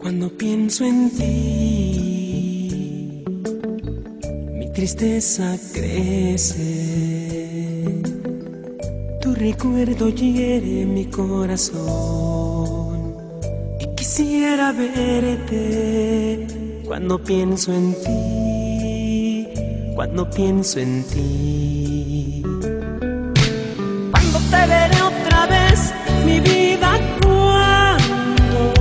Cuando pienso en ti, mi tristeza crece. Tu recuerdo hiere mi corazón y quisiera verte. Cuando pienso en ti, cuando pienso en ti. Cuando te veré otra vez, mi vida, cuando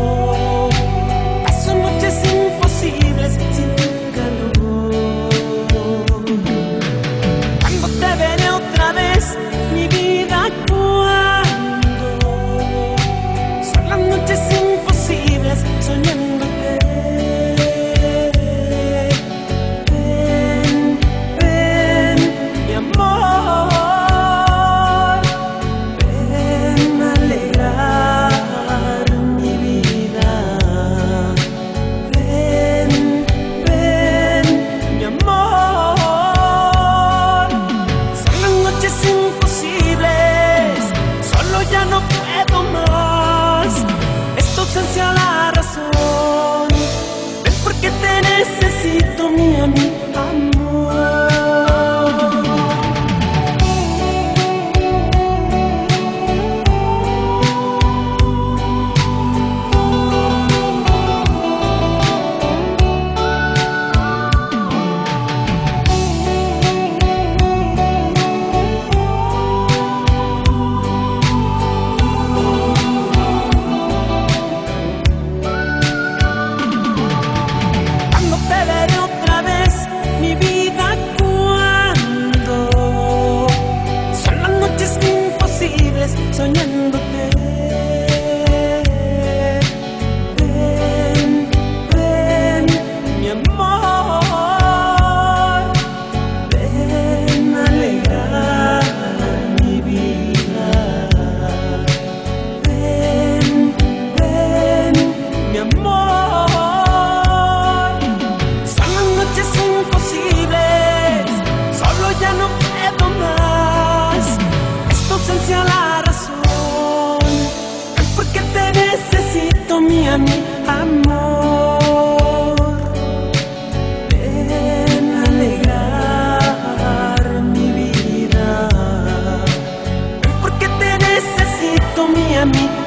paso noches imposibles sin tu calor. Cuando te veré otra vez, mi vida, cuando son las noches imposibles soñándote. Ven, ven, mi amor, ven a alegrar mi vida. Ven, ven, mi amor. Son las noches imposibles, solo ya no puedo más. Es tu ausencia la razón. Ven porque te necesito, mi amor. Soñándote. Ven, ven, mi amor, ven a alegrar mi vida. Ven, ven, mi amor. Son las noches imposibles, solo ya no puedo más. Es tu ausencia la mi amor, ven a alegrar mi vida, porque te necesito, mi amigo.